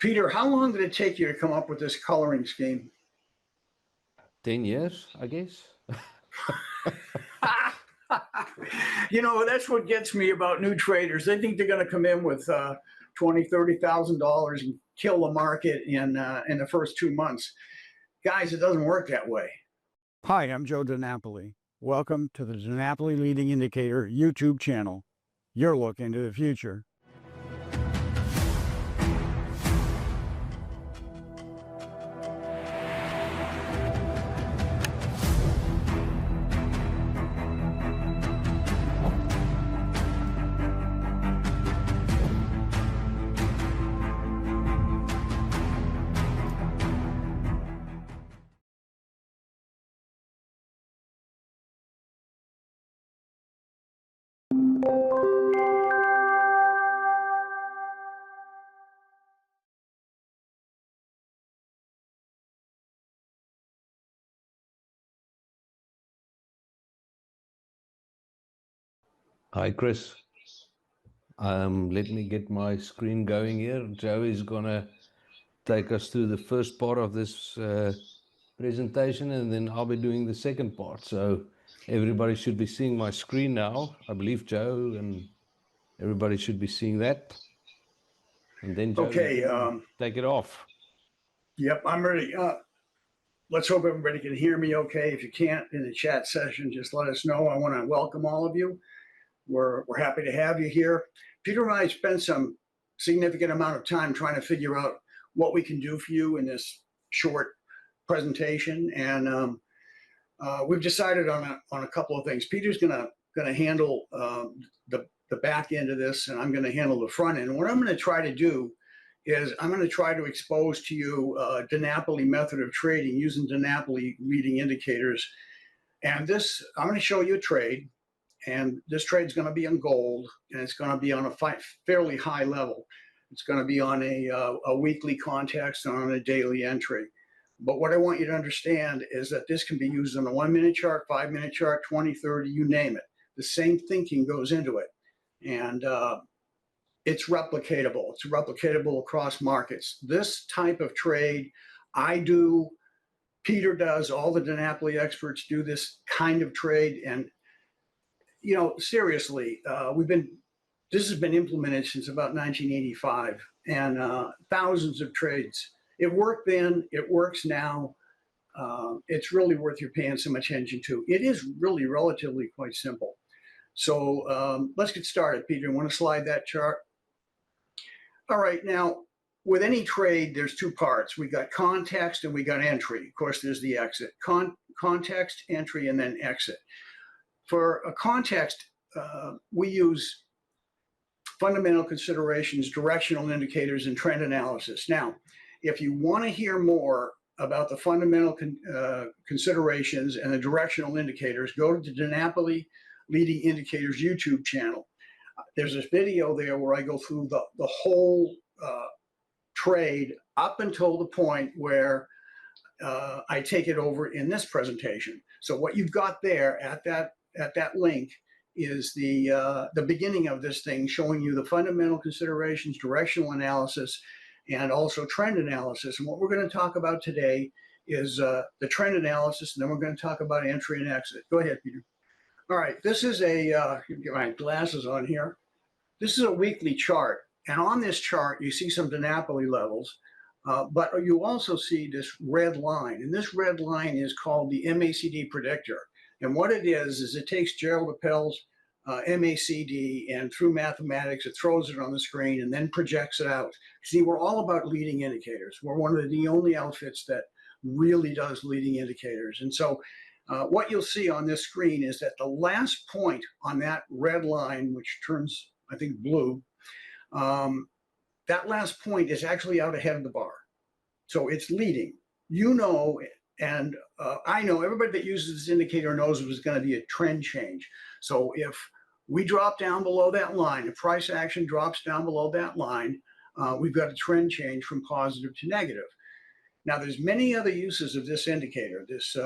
Peter, how long did it take you to come up with this coloring scheme? 10 years, I guess. You know, that's what gets me about new traders. They think they're going to come in with $20,000, $30,000 and kill the market in the first 2 months. Guys, it doesn't work that way. Hi, I'm Joe DiNapoli. Welcome to the DiNapoli Leading Indicator YouTube channel. Your look into the future. Hi, Chris. Let me get my screen going here. Joe is gonna take us through the first part of this presentation, and then I'll be doing the second part. So everybody should be seeing my screen now. I believe Joe and everybody should be seeing that. And then Joe, Okay, take it off. Yep, I'm ready. Let's hope everybody can hear me okay. If you can't in the chat session, just let us know. I want to welcome all of you. We're happy to have you here. Peter and I spent some significant amount of time trying to figure out what we can do for you in this short presentation, and we've decided on a couple of things. Peter's gonna handle the back end of this, and I'm gonna handle the front end. What I'm gonna try to do is I'm going to try to expose to you DiNapoli method of trading using DiNapoli leading indicators. And this, I'm going to show you a trade, and this trade is going to be on gold, and it's going to be on a fairly high level. It's going to be on a weekly context and on a daily entry. But what I want you to understand is that this can be used on a 1-minute chart, 5-minute chart, 20, 30, you name it. The same thinking goes into it. And it's replicatable. It's replicatable across markets. This type of trade, I do, Peter does, all the DiNapoli experts do this kind of trade. And, you know, seriously, this has been implemented since about 1985, and thousands of trades. It worked then, it works now. It's really worth your paying some attention to. It is really relatively quite simple. So let's get started. Peter, you want to slide that chart? All right, now with any trade, there's two parts. We got context and we got entry. Of course, there's the exit. Context, entry, and then exit. For a context, we use fundamental considerations, directional indicators, and trend analysis. Now, if you want to hear more about the fundamental considerations and the directional indicators, go to the DiNapoli Leading Indicators YouTube channel. There's this video there where I go through the whole trade up until the point where I take it over in this presentation. So what you've got there at that link is the beginning of this thing, showing you the fundamental considerations, directional analysis, and also trend analysis. And what we're going to talk about today is the trend analysis, and then we're going to talk about entry and exit. Go ahead, Peter. All right, this is get my glasses on here. This is a weekly chart, and on this chart, you see some DiNapoli levels, but you also see this red line, and this red line is called the MACD predictor. And what it is it takes Gerald Appel's MACD, and through mathematics, it throws it on the screen and then projects it out. See, we're all about leading indicators. We're one of the only outfits that really does leading indicators. And so what you'll see on this screen is that the last point on that red line, which turns, I think, blue, that last point is actually out ahead of the bar. So it's leading. You know, and I know, everybody that uses this indicator knows it was going to be a trend change. So if we drop down below that line, if price action drops down below that line, we've got a trend change from positive to negative. Now, there's many other uses of this indicator, this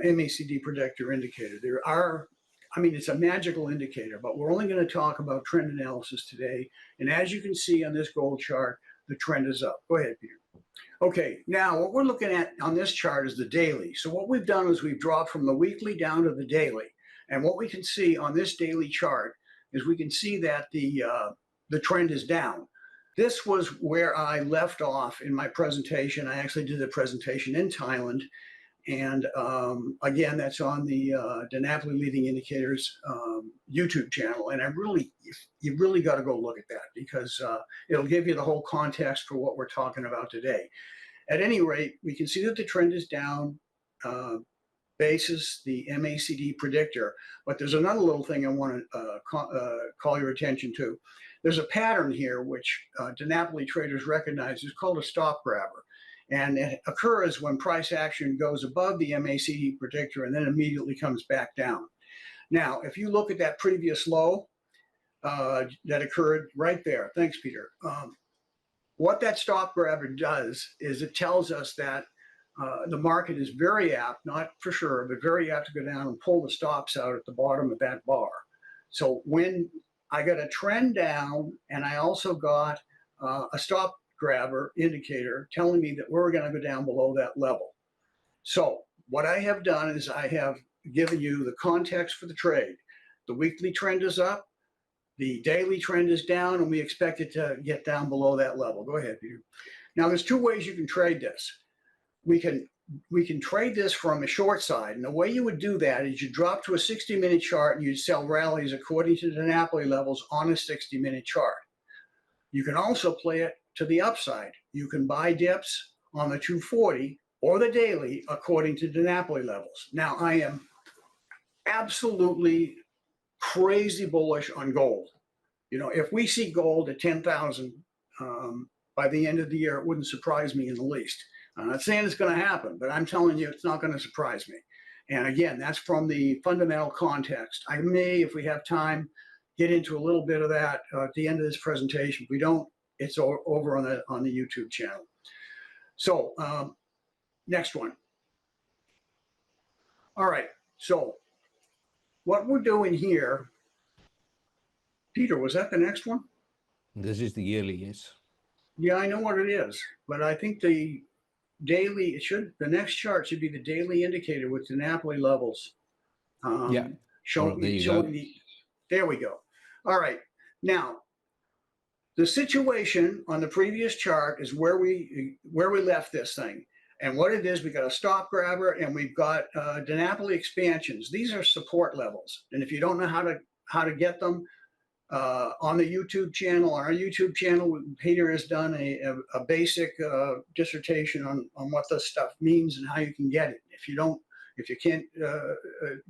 MACD predictor indicator. There are, I mean, it's a magical indicator, but we're only going to talk about trend analysis today. And as you can see on this gold chart, the trend is up. Go ahead, Peter. Okay, now what we're looking at on this chart is the daily. So what we've done is we've dropped from the weekly down to the daily. And what we can see on this daily chart is we can see that the trend is down. This was where I left off in my presentation. I actually did the presentation in Thailand. And again, that's on the DiNapoli Leading Indicators YouTube channel. And you really got to go look at that because it'll give you the whole context for what we're talking about today. At any rate, we can see that the trend is down, basis the MACD predictor. But there's another little thing I want to call your attention to. There's a pattern here which DiNapoli traders recognize. It's called a stop grabber. And it occurs when price action goes above the MACD predictor and then immediately comes back down. Now, if you look at that previous low that occurred right there, thanks, Peter. What that stop grabber does is it tells us that the market is very apt, not for sure, but very apt to go down and pull the stops out at the bottom of that bar. So when I got a trend down and I also got a stop grabber indicator telling me that we're going to go down below that level. So what I have done is I have given you the context for the trade. The weekly trend is up, the daily trend is down, and we expect it to get down below that level. Go ahead, Peter. Now there's two ways you can trade this. We can trade this from a short side, and the way you would do that is you drop to a 60-minute chart and you sell rallies according to the DiNapoli levels on a 60-minute chart. You can also play it to the upside. You can buy dips on the 240 or the daily according to DiNapoli levels. Now, I am absolutely crazy bullish on gold. You know, if we see gold at 10,000 by the end of the year, it wouldn't surprise me in the least. I'm not saying it's going to happen, but I'm telling you, it's not going to surprise me. And again, that's from the fundamental context. I may, if we have time, get into a little bit of that at the end of this presentation. If we don't, it's over on the YouTube channel. So next one. All right, so what we're doing here, Peter, was that the next one? This is the yearly, yes. Yeah, I know what it is, but I think the daily, the next chart should be the daily indicator with DiNapoli levels. Yeah. Showing there we go. All right, now, the situation on the previous chart is where we left this thing. And what it is, we got a stop grabber and we've got DiNapoli expansions. These are support levels. And if you don't know how to get them, on the YouTube channel, our YouTube channel, Peter has done a basic dissertation on what this stuff means and how you can get it. If you can't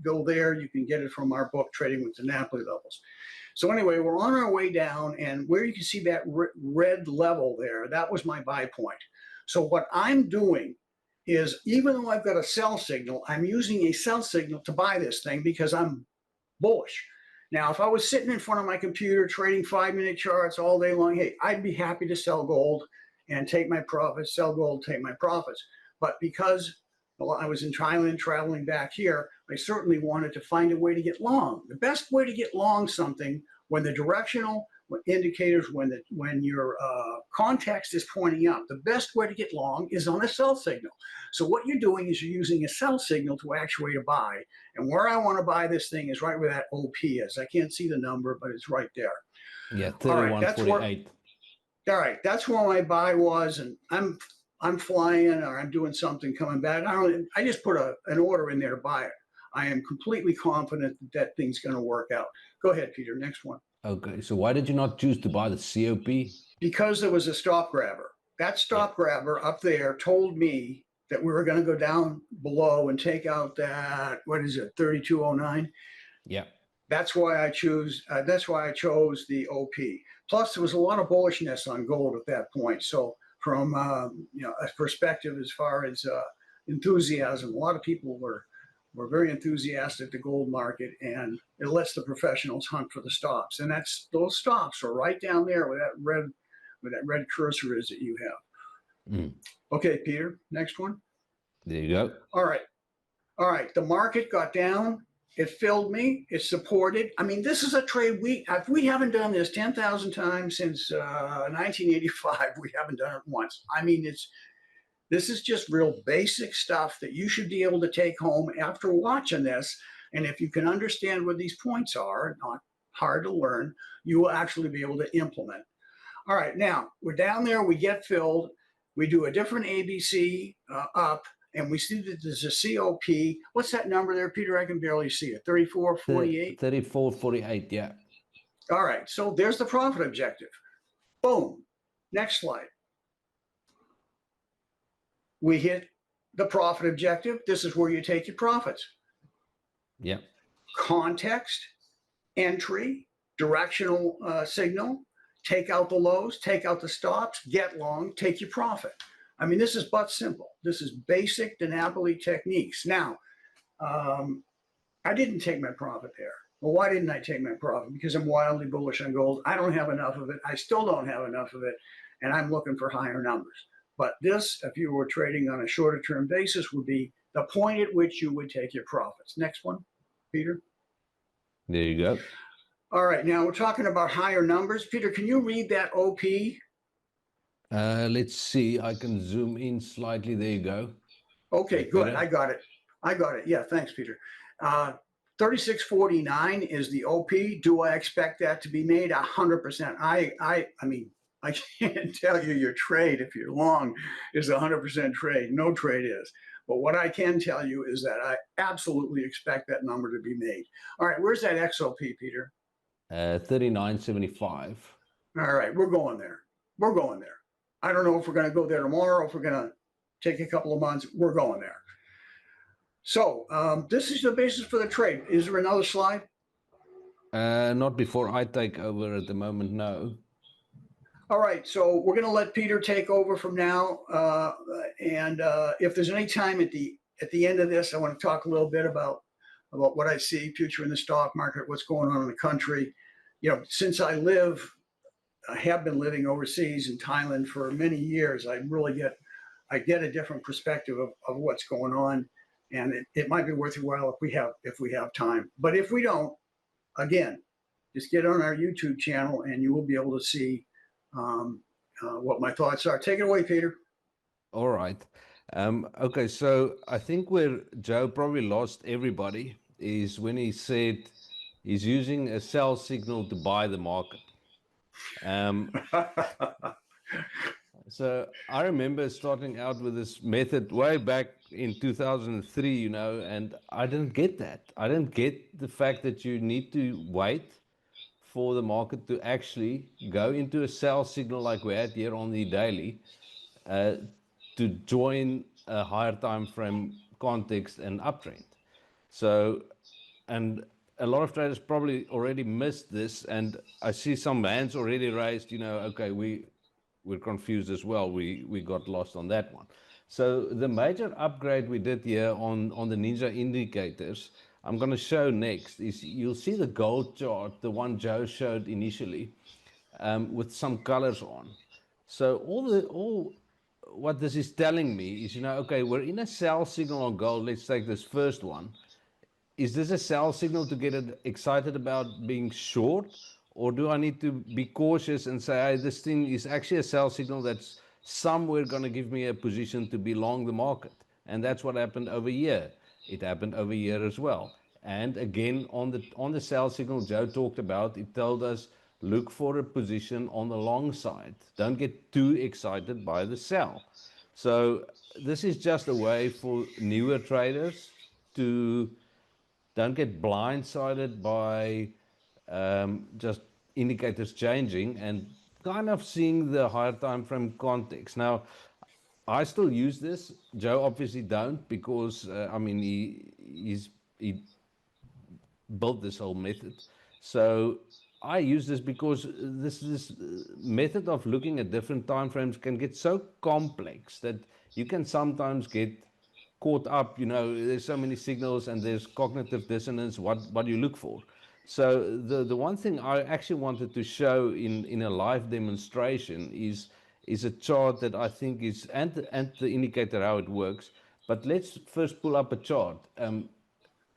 go there, you can get it from our book, Trading with DiNapoli Levels. So anyway, we're on our way down, and where you can see that red level there, that was my buy point. So what I'm doing is, even though I've got a sell signal, I'm using a sell signal to buy this thing because I'm bullish. Now, if I was sitting in front of my computer trading 5-minute charts all day long, hey, I'd be happy to sell gold and take my profits, sell gold, take my profits. But because I was in Thailand traveling back here, I certainly wanted to find a way to get long. The best way to get long something when the directional indicators, when your context is pointing up, the best way to get long is on a sell signal. So what you're doing is you're using a sell signal to actuate a buy. And where I want to buy this thing is right where that OP is. I can't see the number, but it's right there. Yeah, 31.48. All right, that's where my buy was, and I'm flying or I'm doing something coming back. I just put an order in there to buy it. I am completely confident that that thing's going to work out. Go ahead, Peter. Next one. Okay, so why did you not choose to buy the COP? Because there was a stop grabber. That stop grabber up there told me that we were going to go down below and take out that, what is it, 3209? Yeah. That's why I chose the OP. Plus, there was a lot of bullishness on gold at that point. So from a perspective as far as enthusiasm, a lot of people were very enthusiastic the gold market, and it lets the professionals hunt for the stops. And those stops are right down there where that red cursor is that you have. Mm. Okay, Peter, next one. There you go. All right. The market got down It filled me. It supported. I mean, this is a trade we haven't done this 10,000 times since 1985. We haven't done it once. I mean, this is just real basic stuff that you should be able to take home after watching this. And if you can understand what these points are, not hard to learn, you will actually be able to implement. All right, now we're down there, we get filled, we do a different ABC up, and we see that there's a COP. What's that number there, Peter? I can barely see it. 34.48? 34.48, yeah. All right, so there's the profit objective. Boom. Next slide. We hit the profit objective. This is where you take your profits. Yeah. Context, entry, directional signal, take out the lows, take out the stops, get long, take your profit. I mean, this is but simple. This is basic DiNapoli techniques. Now, I didn't take my profit there. Well, why didn't I take my profit? Because I'm wildly bullish on gold. I don't have enough of it. I still don't have enough of it, and I'm looking for higher numbers. But this, if you were trading on a shorter term basis, would be the point at which you would take your profits. Next one, Peter. There you go. All right, now we're talking about higher numbers. Peter, can you read that OP? Let's see. I can zoom in slightly. There you go. Okay, good. I got it. I got it. Yeah, thanks, Peter. 3649 is the OP. Do I expect that to be made? 100%. I mean, I can't tell you your trade, if you're long, is 100% trade. No trade is. But what I can tell you is that I absolutely expect that number to be made. All right, where's that XOP, Peter? 39.75. All right, we're going there. We're going there. I don't know if we're going to go there tomorrow, if we're going to take a couple of months. We're going there. So this is the basis for the trade. Is there another slide? Not before I take over at the moment, no. All right, so we're going to let Peter take over from now. And if there's any time at the end of this, I want to talk a little bit about what I see future in the stock market, what's going on in the country. You know, since I have been living overseas in Thailand for many years, I get a different perspective of what's going on, and it might be worth your while if we have time. But if we don't, again, just get on our YouTube channel and you will be able to see what my thoughts are. Take it away, Peter. All right. Okay, so I think where Joe probably lost everybody is when he said he's using a sell signal to buy the market. So I remember starting out with this method way back in 2003, you know, and I didn't get that. I didn't get the fact that you need to wait for the market to actually go into a sell signal like we had here on the daily to join a higher time frame context and uptrend. So, and a lot of traders probably already missed this, and I see some hands already raised, you know, okay, we're confused as well. We got lost on that one. So the major upgrade we did here on the Ninja indicators, I'm going to show next, is you'll see the gold chart, the one Joe showed initially, with some colors on. So all what this is telling me is, you know, okay, we're in a sell signal on gold. Let's take this first one. Is this a sell signal to get excited about being short? Or do I need to be cautious and say, hey, this thing is actually a sell signal that's somewhere going to give me a position to be long the market? And that's what happened over here. It happened over here as well. And again, on the sell signal Joe talked about, it told us, look for a position on the long side. Don't get too excited by the sell. So this is just a way for newer traders to don't get blindsided by just indicators changing and kind of seeing the higher time frame context. Now, I still use this. Joe obviously don't, because I mean he built this whole method. So I use this because this method of looking at different time frames can get so complex that you can sometimes get caught up. You know, there's so many signals and there's cognitive dissonance. What do you look for? So the one thing I actually wanted to show in a live demonstration is a chart that I think is and the indicator how it works. But let's first pull up a chart.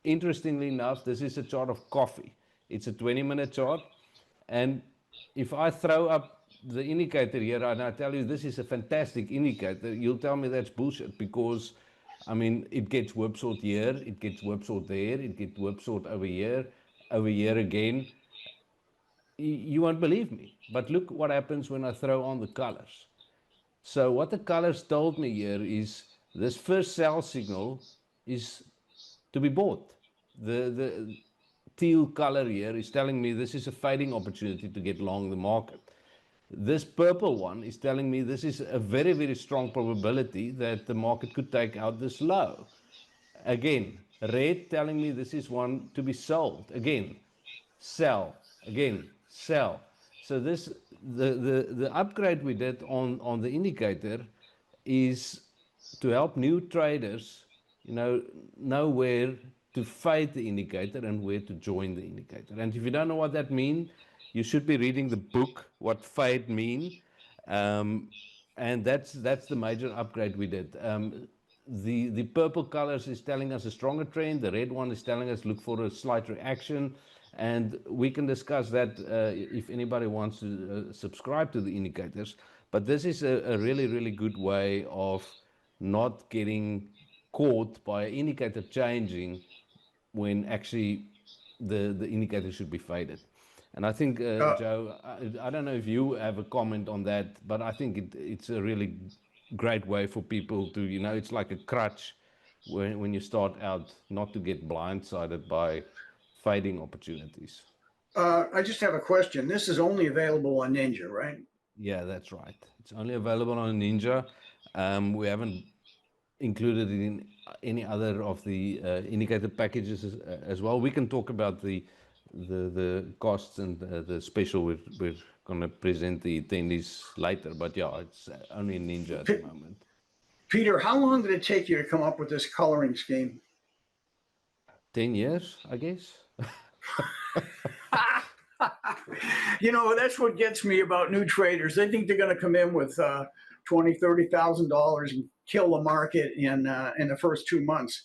interestingly enough, this is a chart of coffee. It's a 20-minute chart. And if I throw up the indicator here and I tell you this is a fantastic indicator, you'll tell me that's bullshit because, I mean, it gets whipsawed here, it gets whipsawed there, it gets whipsawed over here again. You won't believe me. But look what happens when I throw on the colors. So what the colors told me here is this first sell signal is to be bought. The teal color here is telling me this is a fading opportunity to get long the market. This purple one is telling me this is a very, very strong probability that the market could take out this low. Again, red telling me this is one to be sold. Again, sell. Again, sell. So this the upgrade we did on the indicator is to help new traders, know where to fade the indicator and where to join the indicator. And if you don't know what that means, you should be reading the book, What Fade Mean. And that's the major upgrade we did. The purple colors is telling us a stronger trend. The red one is telling us look for a slight reaction. And we can discuss that if anybody wants to subscribe to the indicators. But this is a really, really good way of not getting caught by an indicator changing when actually the indicator should be faded. And I think, Joe, I don't know if you have a comment on that, but I think it's a really great way for people to, it's like a crutch when you start out, not to get blindsided by fading opportunities. I just have a question. This is only available on Ninja, right? Yeah, that's right. It's only available on Ninja. We haven't included it in any other of the indicator packages as well. We can talk about the costs and the special. We're going to present the attendees later, but yeah, it's only in Ninja at the moment. Peter, how long did it take you to come up with this coloring scheme? 10 years, I guess. That's what gets me about new traders. They think they're going to come in with $20,000, $30,000 and kill the market in the first 2 months.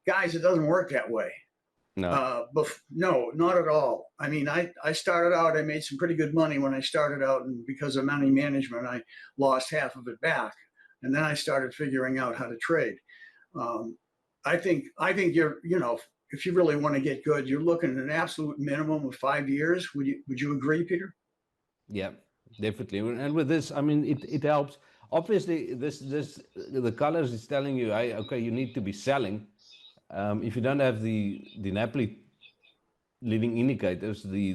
Guys, it doesn't work that way. No. No, not at all. I mean, I started out, I made some pretty good money when I started out, and because of money management, I lost half of it back. And then I started figuring out how to trade. I think you're, if you really want to get good, you're looking at an absolute minimum of 5 years. Would you agree, Peter? Yeah, definitely. And with this, I mean, it helps. Obviously, the colors is telling you, hey, okay, you need to be selling. If you don't have the DiNapoli leading indicators, the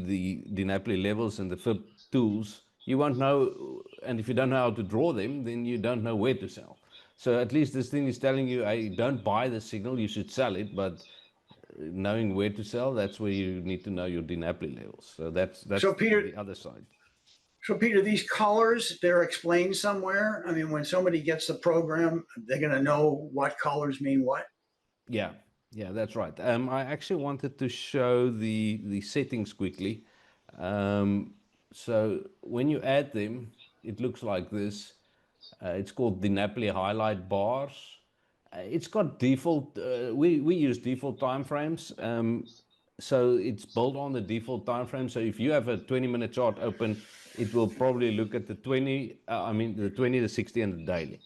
DiNapoli levels and the Fib tools, you won't know. And if you don't know how to draw them, then you don't know where to sell. So at least this thing is telling you, hey, don't buy the signal, you should sell it. But knowing where to sell, that's where you need to know your DiNapoli levels. So that's so Peter, the other side. So Peter, these colors, they're explained somewhere. I mean, when somebody gets the program, they're going to know what colors mean what. Yeah, that's right. I actually wanted to show the settings quickly. So when you add them, it looks like this. It's called DiNapoli highlight bars. It's got default, we use default timeframes. So it's built on the default time frame. So if you have a 20-minute chart open, it will probably look at the 20, the 20, the 60, and the daily.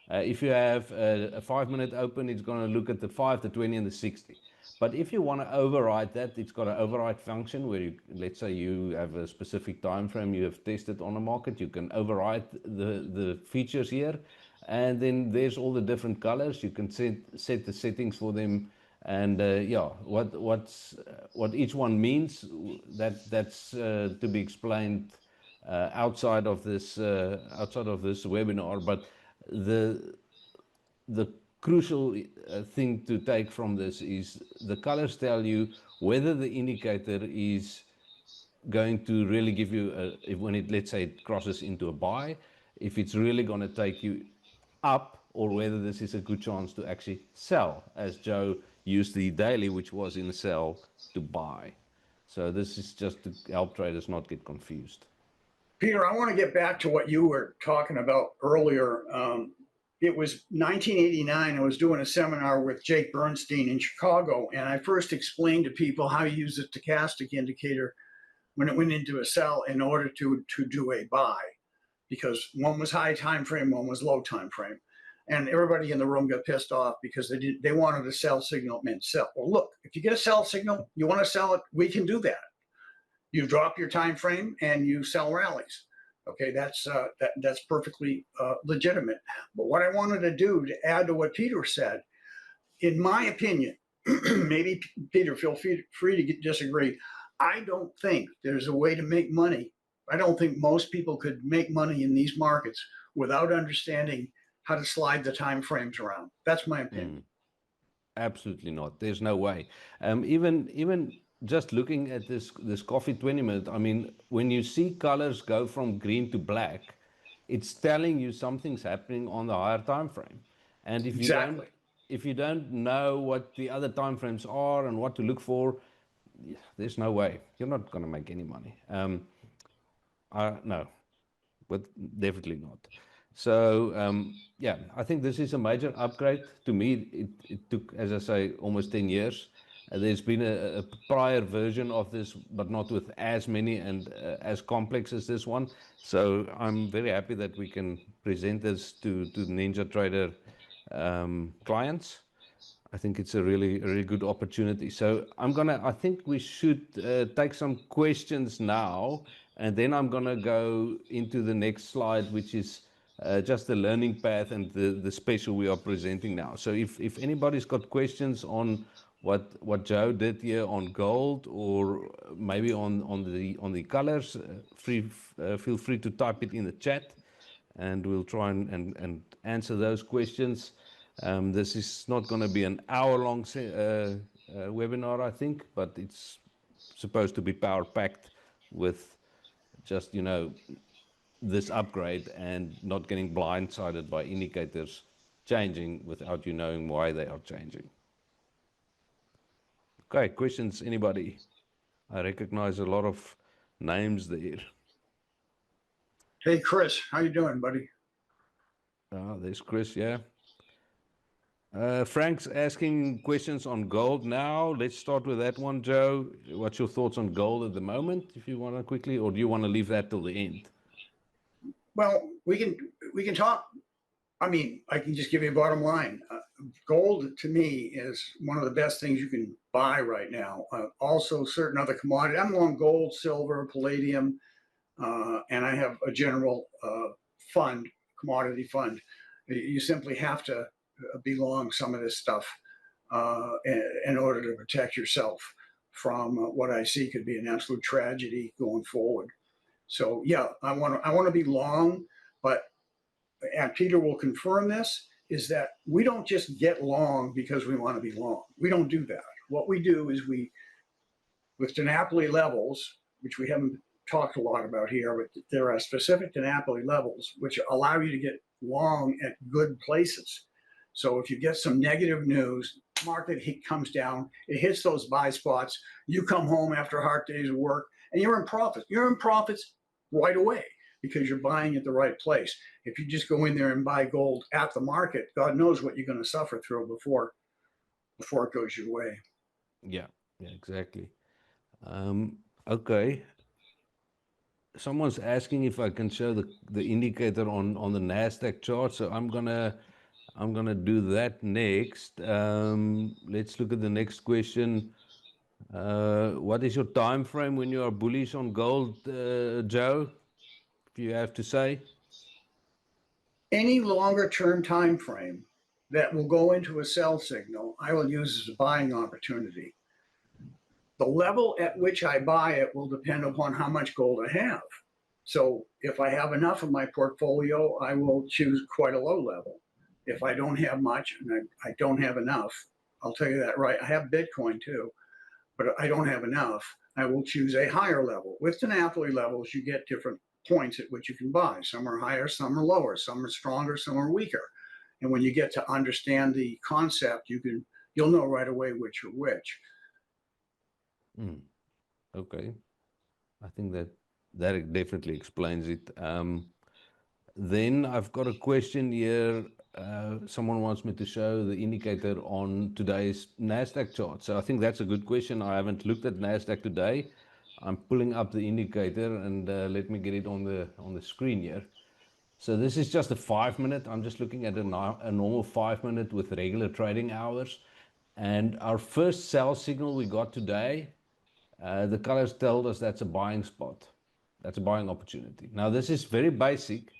If you have a 5-minute open, it's going to look at the 5, the 20, and the 60. But if you want to override that, it's got an override function where let's say you have a specific time frame you have tested on a market, you can override the features here. And then there's all the different colors. You can set the settings for them. And what each one means, that's to be explained outside of this webinar. But the crucial thing to take from this is the colors tell you whether the indicator is going to really give you when it, let's say, it crosses into a buy, if it's really going to take you up, or whether this is a good chance to actually sell, as Joe used the daily, which was in a sell, to buy. So this is just to help traders not get confused. Peter, I want to get back to what you were talking about earlier. it was 1989. I was doing a seminar with Jake Bernstein in Chicago, and I first explained to people how to use the stochastic indicator when it went into a sell in order to do a buy, because one was high time frame, one was low time frame. And everybody in the room got pissed off because they wanted a sell signal meant sell. Well, look, if you get a sell signal, you want to sell it, we can do that. You drop your time frame and you sell rallies. Okay, that's perfectly legitimate. But what I wanted to do to add to what Peter said, in my opinion, maybe Peter, feel free to disagree. I don't think there's a way to make money. I don't think most people could make money in these markets without understanding how to slide the time frames around. That's my opinion. Absolutely not. There's no way. Even just looking at this coffee 20-minute, I mean, when you see colors go from green to black, it's telling you something's happening on the higher time frame. And if you don't know what the other time frames are and what to look for, there's no way. You're not going to make any money. No, but definitely not. So, yeah, I think this is a major upgrade. To me, it took, as I say, almost 10 years. There's been a prior version of this, but not with as many and as complex as this one. So I'm very happy that we can present this to NinjaTrader clients. I think it's a really good opportunity. So I think we should take some questions now, and then I'm gonna go into the next slide, which is just the learning path and the special we are presenting now. So if anybody's got questions on what Joe did here on gold, or maybe on the colors, feel free to type it in the chat, and we'll try and answer those questions. This is not going to be an hour-long webinar, I think, but it's supposed to be power-packed with just, this upgrade and not getting blindsided by indicators changing without you knowing why they are changing. Okay, questions, anybody? I recognize a lot of names there. Hey, Chris, how you doing, buddy? There's Chris, yeah. Frank's asking questions on gold now. Let's start with that one, Joe. What's your thoughts on gold at the moment, if you want to quickly, or do you want to leave that till the end? Well, we can talk. I mean, I can just give you a bottom line. Gold, to me, is one of the best things you can buy right now. Also, certain other commodities. I'm on gold, silver, palladium, and I have a general fund, commodity fund. You simply have to be long some of this stuff in order to protect yourself from what I see could be an absolute tragedy going forward. So yeah, I want to be long, but and Peter will confirm this, is that we don't just get long because we want to be long. We don't do that. What we do is with DiNapoli levels, which we haven't talked a lot about here, but there are specific DiNapoli levels which allow you to get long at good places. So if you get some negative news, market comes down, it hits those buy spots, you come home after a hard day's work, and you're in profit. You're in profits right away because you're buying at the right place. If you just go in there and buy gold at the market, God knows what you're going to suffer through before it goes your way. Yeah, exactly. Okay. Someone's asking if I can show the indicator on the NASDAQ chart, so I'm gonna do that next. Let's look at the next question. What is your time frame when you are bullish on gold, Joe? If you have to say. Any longer term time frame that will go into a sell signal, I will use as a buying opportunity. The level at which I buy it will depend upon how much gold I have. So if I have enough of my portfolio, I will choose quite a low level. If I don't have much and I don't have enough, I'll tell you that right. I have Bitcoin too, but I don't have enough. I will choose a higher level. With DiNapoli levels, you get different points at which you can buy. Some are higher, some are lower, some are stronger, some are weaker. And when you get to understand the concept, you'll know right away which are which. Okay, I think that definitely explains it. Then I've got a question here. someone wants me to show the indicator on today's NASDAQ chart. So I think that's a good question. I haven't looked at NASDAQ today. I'm pulling up the indicator and let me get it on the screen here. So this is just a 5-minute. I'm just looking at a normal 5-minute with regular trading hours. And our first sell signal we got today, the colors told us that's a buying spot. That's a buying opportunity. Now this is very basic.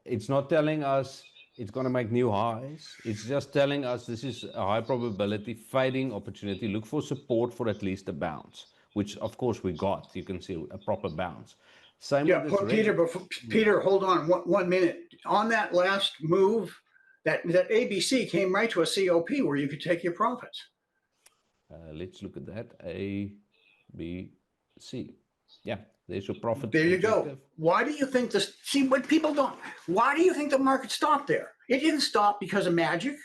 It's not telling us it's going to make new highs. It's just telling us this is a high probability fading opportunity. Look for support for at least a bounce, which of course we got. You can see a proper bounce. Same Yeah, with this Peter, Peter, hold on 1 minute. On that last move, that ABC came right to a COP where you could take your profits. Let's look at that. A, B, C. Yeah, there's your profit. There you objective. go. Why do you think this? See, what people don't. Why do you think the market stopped there? It didn't stop because of magic.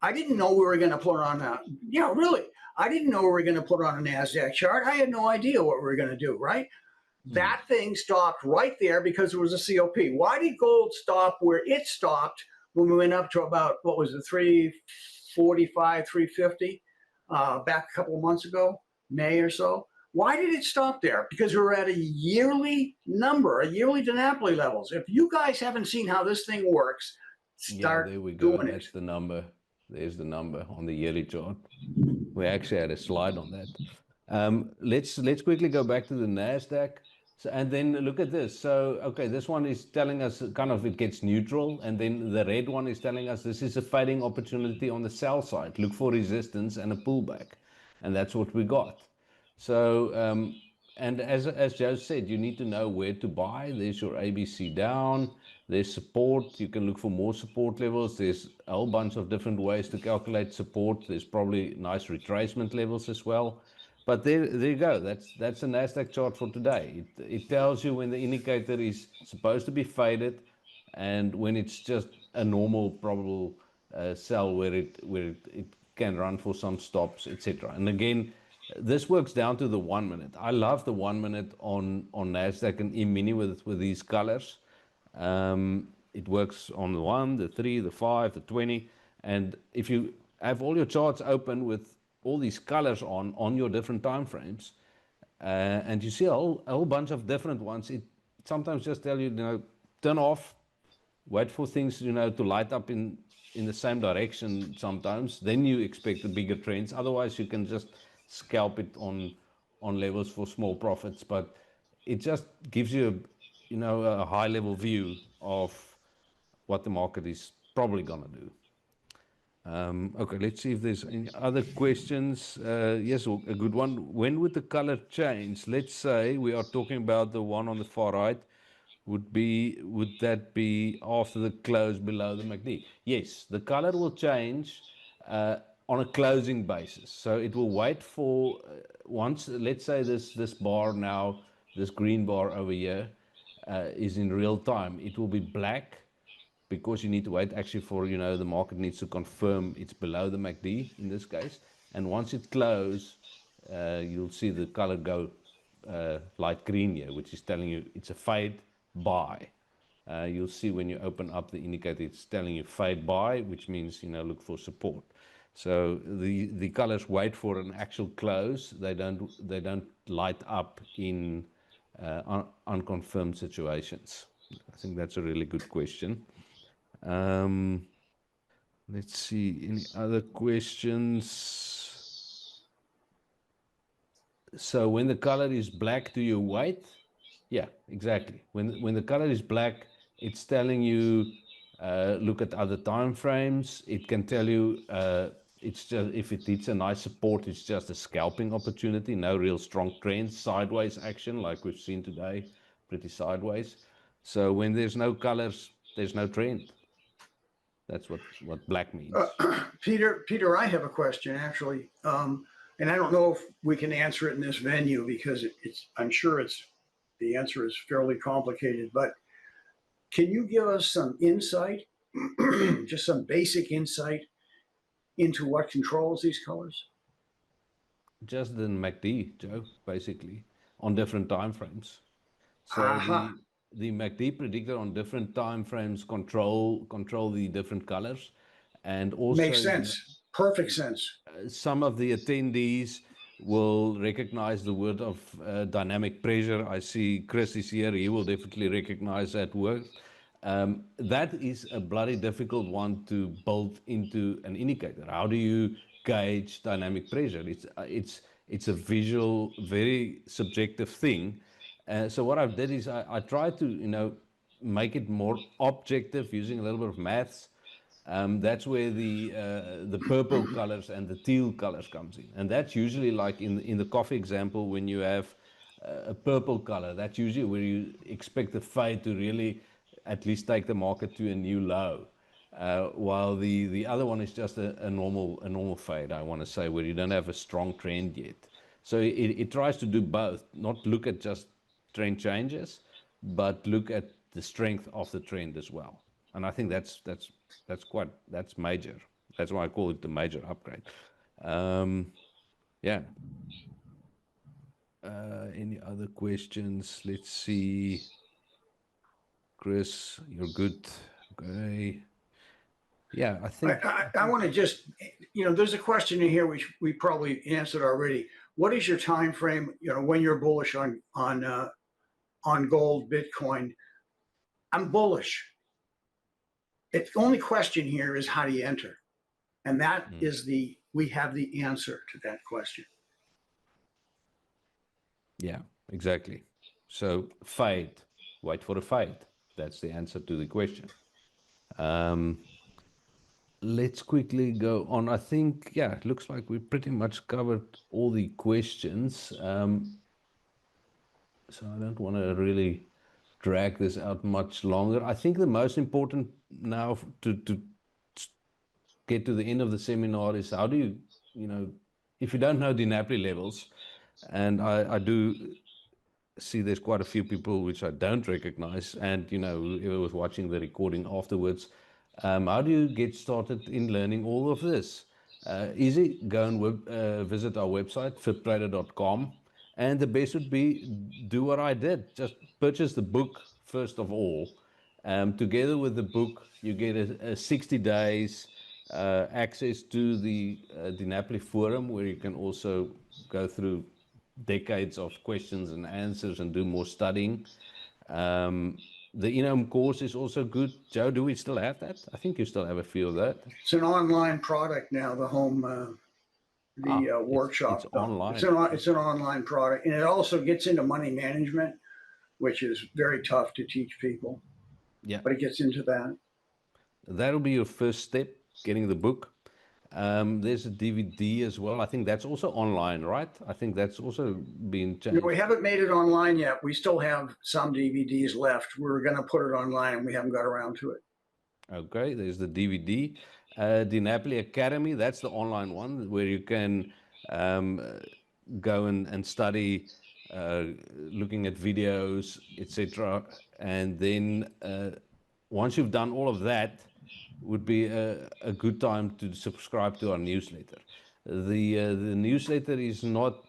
I didn't know we were going to put on a. Yeah, really. I didn't know we were going to put on a NASDAQ chart. I had no idea what we were going to do. Right. That thing stopped right there because there was a COP. Why did gold stop where it stopped when we went up to about, what was it, 345, 350 back a couple of months ago, May or so? Why did it stop there? Because we were at a yearly number, a yearly DiNapoli levels. If you guys haven't seen how this thing works, start there we go. doing That's it. the number. There's the number on the yearly chart. We actually had a slide on that. Let's quickly go back to the NASDAQ. So, and then look at this. So, okay, this one is telling us kind of it gets neutral. And then the red one is telling us this is a fading opportunity on the sell side. Look for resistance and a pullback. And that's what we got. So, and as Joe said, you need to know where to buy. There's your ABC down. There's support. You can look for more support levels. There's a whole bunch of different ways to calculate support. There's probably nice retracement levels as well. But there you go. That's the NASDAQ chart for today. It tells you when the indicator is supposed to be faded, and when it's just a normal probable sell where it can run for some stops, etc. And again, this works down to the 1 minute. I love the 1 minute on NASDAQ and E-mini with these colors. It works on the 1, the 3, the 5, the 20, and if you have all your charts open with all these colors on your different time frames, and you see a whole bunch of different ones, it sometimes just tell you, turn off, wait for things, to light up in the same direction sometimes. Then you expect the bigger trends. Otherwise, you can just scalp it on levels for small profits. But it just gives you, a high level view of what the market is probably going to do. Okay, let's see if there's any other questions. Yes, a good one. When would the color change? Let's say we are talking about the one on the far right. Would that be after the close below the MACD? Yes, the color will change on a closing basis. So it will wait for once, let's say this bar now, this green bar over here is in real time. It will be black, because you need to wait actually for, the market needs to confirm it's below the MACD in this case. And once it closes, you'll see the color go light green here, which is telling you it's a fade buy. You'll see when you open up the indicator, it's telling you fade buy, which means, look for support. So the colors wait for an actual close. They don't light up in unconfirmed situations. I think that's a really good question. Let's see, any other questions? So when the color is black, do you wait? Yeah, exactly. When the color is black, it's telling you look at other time frames. It can tell you it's just, if it hits a nice support, it's just a scalping opportunity. No real strong trends, sideways action like we've seen today, pretty sideways. So when there's no colors, there's no trend. That's what black means. Peter, I have a question actually, and I don't know if we can answer it in this venue because I'm sure the answer is fairly complicated. But can you give us some insight, just some basic insight into what controls these colors? Just the MACD, Joe, basically, on different time frames. So the MACD predictor on different time frames control the different colors, and also Makes sense. Perfect sense. some of the attendees will recognize the word of dynamic pressure. I see Chris is here. He will definitely recognize that word. That is a bloody difficult one to build into an indicator. How do you gauge dynamic pressure? It's a visual, very subjective thing. So what I've did is I try to make it more objective using a little bit of maths. That's where the purple colors and the teal colors comes in, and that's usually like in the coffee example, when you have a purple color, that's usually where you expect the fade to really at least take the market to a new low, while the other one is just a normal fade, I want to say, where you don't have a strong trend yet. So it tries to do both, not look at just trend changes, but look at the strength of the trend as well. And I think that's major. That's why I call it the major upgrade. Yeah. Any other questions? Let's see. Chris, you're good. Okay. Yeah, I think I want to just, there's a question in here which we probably answered already. What is your time frame? When you're bullish on gold, Bitcoin. I'm bullish. The only question here is how do you enter, and that is we have the answer to that question. Yeah, exactly. So fade. Wait for a fade. That's the answer to the question. Let's quickly go on. I think, yeah, it looks like we pretty much covered all the questions. So I don't want to really drag this out much longer. I think the most important now to get to the end of the seminar is how do you, if you don't know DiNapoli levels, and I do see there's quite a few people which I don't recognize, and whoever was watching the recording afterwards, how do you get started in learning all of this? Easy, go and visit our website, fibtrader.com, and the best would be do what I did, just purchase the book first of all. Together with the book, you get a 60 days access to the DiNapoli forum, where you can also go through decades of questions and answers and do more studying. The Enome course is also good. Joe, do we still have that? I think you still have a few of that. It's an online product now, the home, workshop. It's online. It's an online product, and it also gets into money management, which is very tough to teach people. Yeah. But it gets into that. That'll be your first step, getting the book. There's a DVD as well. I think that's also online, right? I think that's also been changed. We haven't made it online yet. We still have some DVDs left. We're going to put it online, and we haven't got around to it. Okay, there's the DVD. DiNapoli Academy, that's the online one where you can go and study, looking at videos, etc. And then once you've done all of that, would be a good time to subscribe to our newsletter. The newsletter is not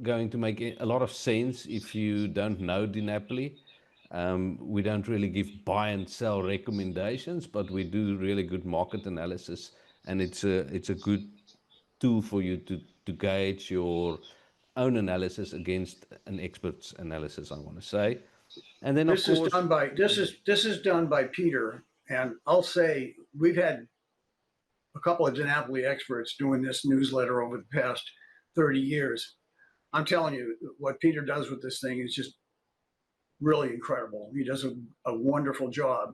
going to make a lot of sense if you don't know DiNapoli. We don't really give buy and sell recommendations, but we do really good market analysis, and it's a good tool for you to gauge your own analysis against an expert's analysis, I want to say. And then this of course, this is done by Peter. And I'll say we've had a couple of DiNapoli experts doing this newsletter over the past 30 years. I'm telling you, what Peter does with this thing is just really incredible. He does a wonderful job.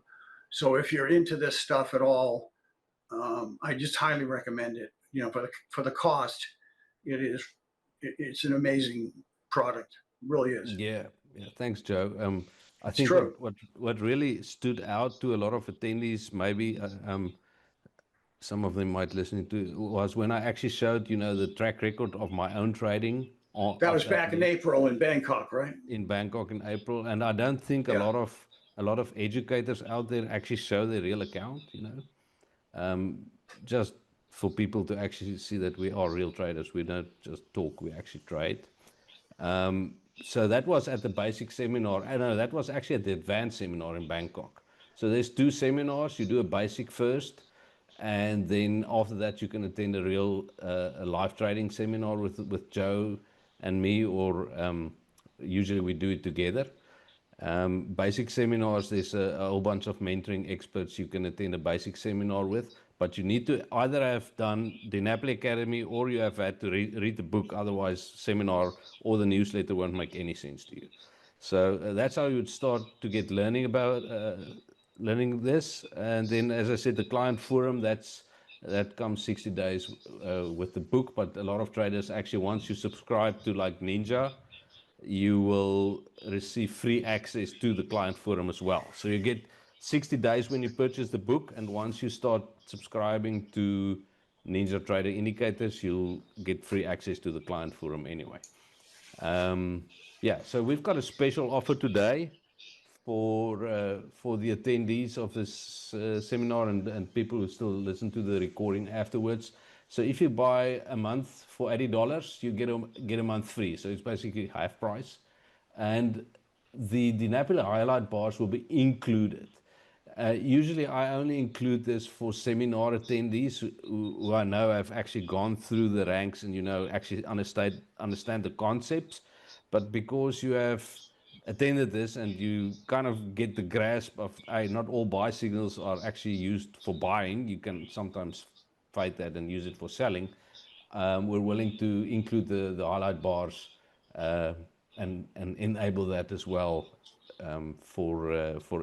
So if you're into this stuff at all, I just highly recommend it. For the cost, it's an amazing product. It really is. Yeah. Thanks, Joe. I think what really stood out to a lot of attendees, maybe some of them might listen to, was when I actually showed, the track record of my own trading. That was back in April in Bangkok, right? In Bangkok in April, and I don't think a lot of educators out there actually show their real account. Just for people to actually see that we are real traders. We don't just talk; we actually trade. so that was at the basic seminar. No, that was actually at the advanced seminar in Bangkok. So there's 2 seminars. You do a basic first, and then after that you can attend a real a live trading seminar with Joe and me, or usually we do it together. Basic seminars, there's a whole bunch of mentoring experts you can attend a basic seminar with, but you need to either have done DiNapoli Academy or you have had to read the book, otherwise seminar or the newsletter won't make any sense to you. So that's how you would start to get learning about learning this. And then, as I said, the client forum, that comes 60 days with the book, but a lot of traders actually, once you subscribe to like Ninja, you will receive free access to the client forum as well. So you get 60 days when you purchase the book, and once you start subscribing to NinjaTrader Indicators, you'll get free access to the client forum anyway. Yeah, so we've got a special offer today for the attendees of this seminar and people who still listen to the recording afterwards. So if you buy a month for $80, you get a month free. So it's basically half price, and the DiNapoli highlight bars will be included. Usually I only include this for seminar attendees who I know have actually gone through the ranks and actually understand the concepts. But because you have attended this and you kind of get the grasp of not all buy signals are actually used for buying, you can sometimes fight that and use it for selling. We're willing to include the highlight bars and enable that as well for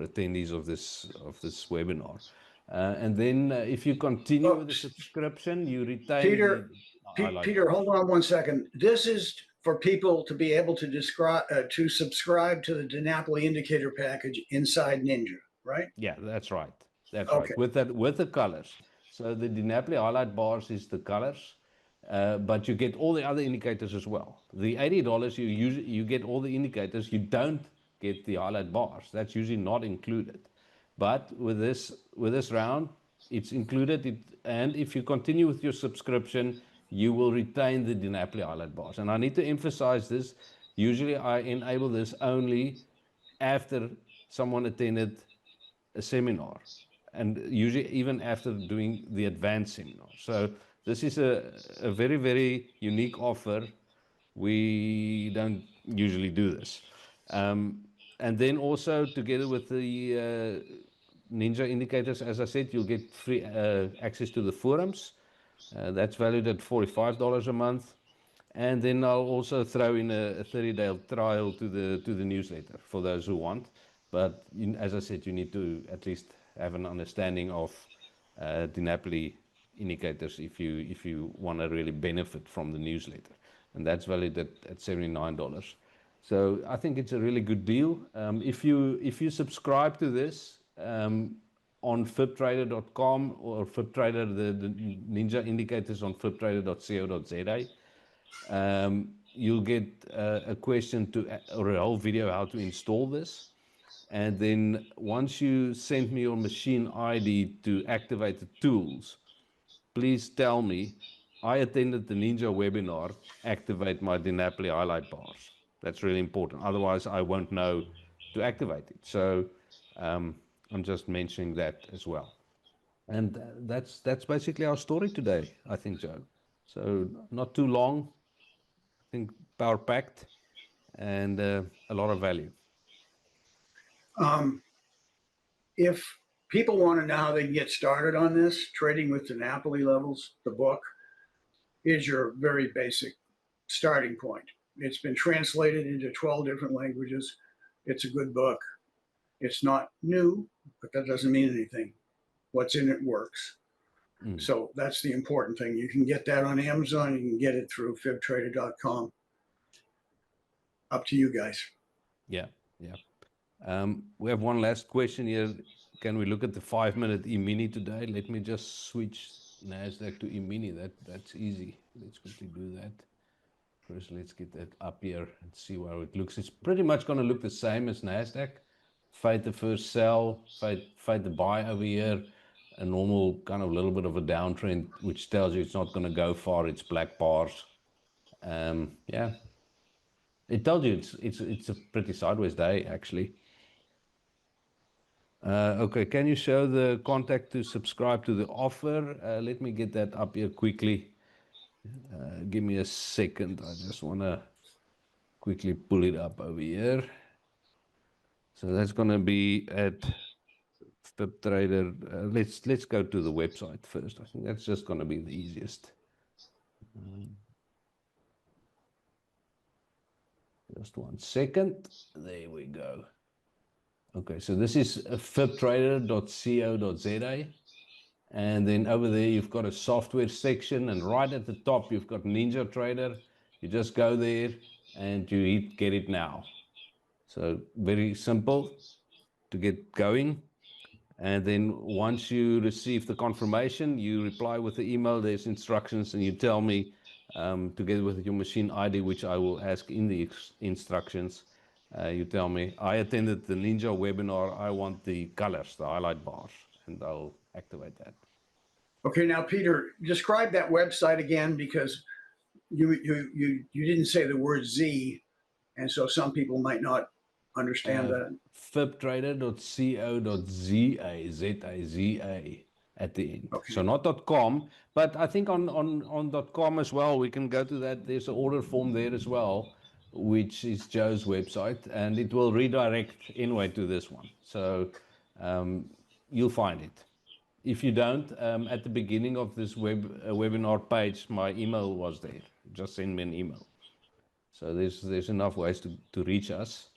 attendees of this webinar. And then if you continue with the subscription, you retain Peter, the highlight Peter, bars. hold on one second. This is for people to be able to subscribe to the DiNapoli indicator package inside Ninja, right? Yeah, that's right. That's Okay. right. With the colors. So the DiNapoli highlight bars is the colors, but you get all the other indicators as well. The $80 you get all the indicators. You don't get the highlight bars. That's usually not included. But with this round, it's included. And if you continue with your subscription, you will retain the DiNapoli highlight bars. And I need to emphasize this. Usually I enable this only after someone attended a seminar, and usually even after doing the advanced seminar. So this is a very, very unique offer. We don't usually do this. And then also together with the Ninja indicators, as I said, you'll get free access to the forums. That's valued at $45 a month. And then I'll also throw in a 30-day trial to the newsletter for those who want. But as I said, you need to at least have an understanding of DiNapoli indicators if you want to really benefit from the newsletter. And that's valued at $79. So I think it's a really good deal. If you subscribe to this on fliptrader.com or fliptrader, the Ninja indicators on fliptrader.co.za, you'll get a question or a whole video how to install this. And then once you send me your machine ID to activate the tools, please tell me, I attended the Ninja webinar, activate my DiNapoli highlight bars. That's really important. Otherwise, I won't know to activate it. So I'm just mentioning that as well. And that's basically our story today, I think, Joe. So not too long, I think power-packed, and a lot of value. If people want to know how they can get started on this, Trading with DiNapoli Levels, the book, is your very basic starting point. It's been translated into 12 different languages. It's a good book. It's not new, but that doesn't mean anything. What's in it works. So that's the important thing. You can get that on Amazon. You can get it through fibtrader.com. Up to you guys. Yeah. We have one last question here. Can we look at the 5-minute E-mini today? Let me just switch NASDAQ to E-mini. That's easy. Let's quickly do that. First, let's get that up here and see how it looks. It's pretty much going to look the same as NASDAQ. Fight the first sell, fight the buy over here. A normal kind of little bit of a downtrend, which tells you it's not going to go far. It's black bars. Yeah. It told you it's a pretty sideways day, actually. Okay, can you show the contact to subscribe to the offer? Let me get that up here quickly. Give me a second. I just want to quickly pull it up over here. So that's going to be at FibTrader. Let's go to the website first. I think that's just going to be the easiest. Just 1 second. There we go. Okay, so this is fibtrader.co.za. And then over there, you've got a software section. And right at the top, you've got NinjaTrader. You just go there and you hit get it now. So very simple to get going. And then once you receive the confirmation, you reply with the email. There's instructions, and you tell me, together with your machine ID, which I will ask in the instructions, you tell me, I attended the Ninja webinar. I want the colors, the highlight bars, and I'll activate that. Okay, now Peter, describe that website again, because you didn't say the word Z, and so some people might not understand that. Fibtrader.co.za, Z-A-Z-A at the end. Okay. So not .com, but I think on .com as well, we can go to that. There's an order form there as well, which is Joe's website, and it will redirect anyway to this one. So you'll find it. If you don't, at the beginning of this webinar page, my email was there. Just send me an email. So there's enough ways to reach us,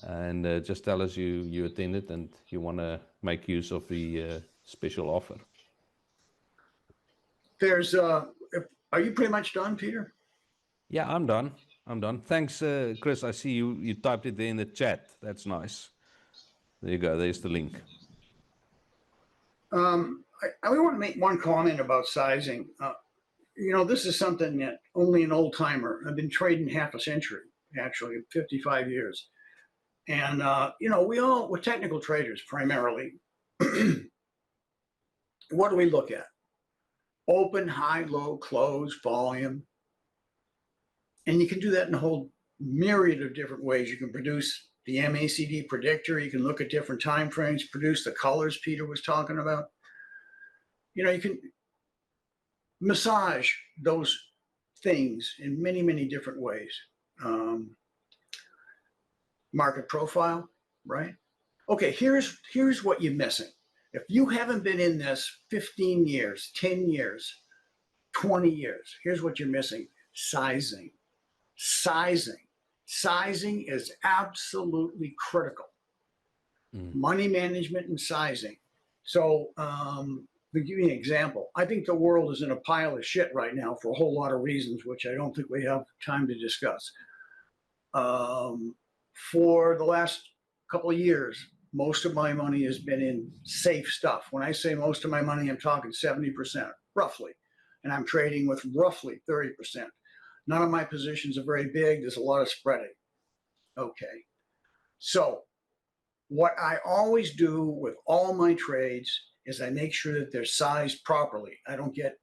and just tell us you attended and you want to make use of the special offer. There's are you pretty much done, Peter? Yeah, I'm done. Thanks, Chris. I see you typed it there in the chat. That's nice. There you go. There's the link. I want to make one comment about sizing. This is something that only an old timer. I've been trading half a century, actually, 55 years. And, we're technical traders primarily. What do we look at? Open, high, low, close, volume. And you can do that in a whole myriad of different ways. You can produce the MACD predictor. You can look at different time frames, produce the colors Peter was talking about. You can massage those things in many, many different ways. Market profile, right? Okay, here's what you're missing. If you haven't been in this 15 years, 10 years, 20 years, here's what you're missing: sizing. Sizing is absolutely critical. Money management and sizing. So to give you an example, I think the world is in a pile of shit right now for a whole lot of reasons, which I don't think we have time to discuss. For the last couple of years, most of my money has been in safe stuff. When I say most of my money, I'm talking 70%, roughly. And I'm trading with roughly 30%. None of my positions are very big. There's a lot of spreading. Okay. So what I always do with all my trades is I make sure that they're sized properly. I don't get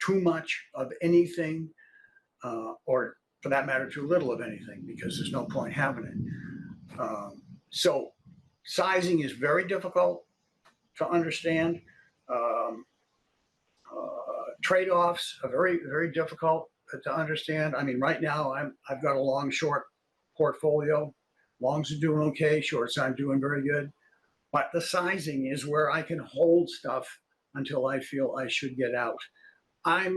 too much of anything, or for that matter, too little of anything, because there's no point having it. So sizing is very difficult to understand. Trade-offs are very, very difficult to understand. I mean, right now I've got a long short portfolio. Longs are doing okay, shorts aren't doing very good. But the sizing is where I can hold stuff until I feel I should get out. I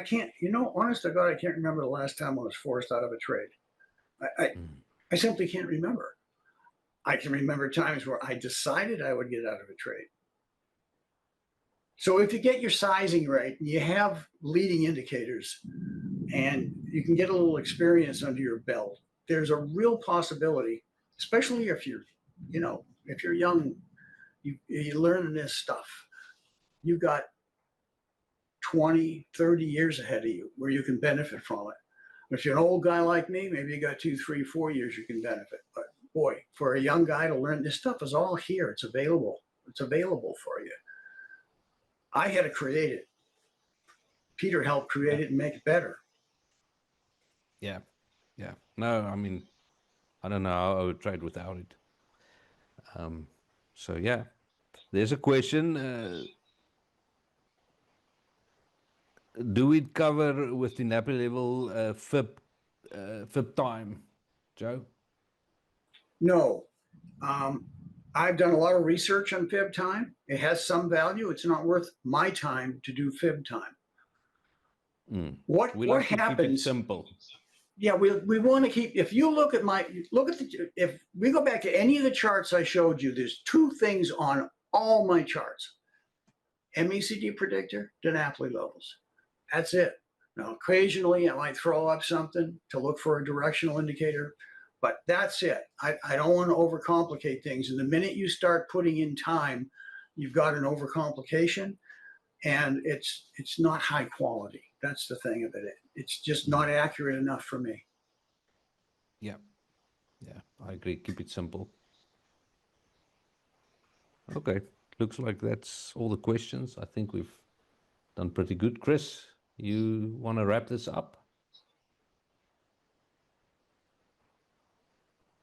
can't, honest to God, I can't remember the last time I was forced out of a trade. I simply can't remember. I can remember times where I decided I would get out of a trade. So if you get your sizing right, and you have leading indicators, and you can get a little experience under your belt, there's a real possibility, especially if you're young, you learn this stuff. You've got 20, 30 years ahead of you where you can benefit from it. If you're an old guy like me, maybe you got 2, 3, 4 years you can benefit. But boy, for a young guy to learn this stuff is all here. It's available. It's available for you. I had to create it. Peter helped create it and make it better. Yeah. Yeah. No, I mean, I don't know how I would trade without it. So yeah, there's a question. Do we cover with the DiNapoli level FIB time, Joe? No. I've done a lot of research on fib time. It has some value. It's not worth my time to do fib time. What We like to keep it happens? simple. Yeah, we want to keep. If you look at if we go back to any of the charts I showed you, there's two things on all my charts: MECD predictor, DiNapoli levels. That's it. Now, occasionally I might throw up something to look for a directional indicator, but that's it. I don't want to overcomplicate things. And the minute you start putting in time, you've got an overcomplication, and it's not high quality. That's the thing of it. It's just not accurate enough for me. Yeah. Yeah, I agree. Keep it simple. Okay. Looks like that's all the questions. I think we've done pretty good. Chris, you want to wrap this up?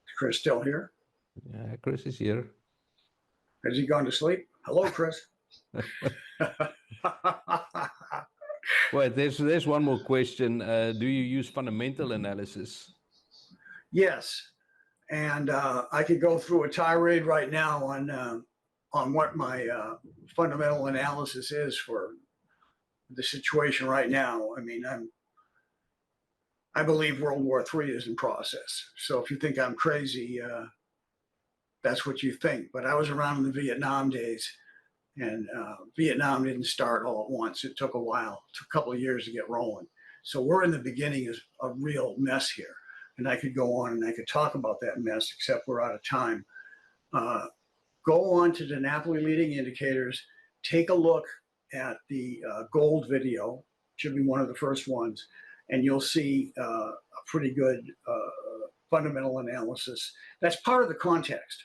Is Chris still here? Yeah, Chris is here. Has he gone to sleep? Hello, Chris. Wait, there's one more question. Do you use fundamental analysis? Yes, and I could go through a tirade right now on what my fundamental analysis is for the situation right now. I mean, I believe World War III is in process. So if you think I'm crazy, that's what you think. But I was around in the Vietnam days, and Vietnam didn't start all at once. It took a while. It took a couple of years to get rolling. So we're in the beginning of a real mess here. And I could go on and I could talk about that mess, except we're out of time. Go on to DiNapoli Leading Indicators. Take a look at the gold video. Should be one of the first ones. And you'll see a pretty good fundamental analysis. That's part of the context.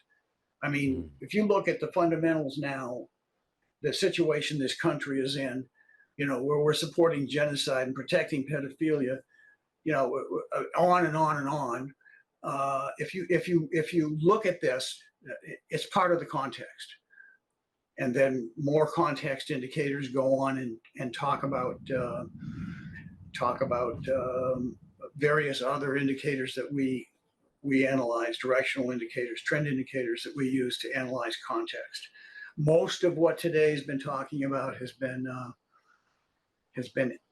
I mean, if you look at the fundamentals now, the situation this country is in, you know, where we're supporting genocide and protecting pedophilia, you know, on and on and on. If you look at this, it's part of the context. And then more context indicators go on and talk about various other indicators that we analyze, directional indicators, trend indicators that we use to analyze context. Most of what today has been talking about has been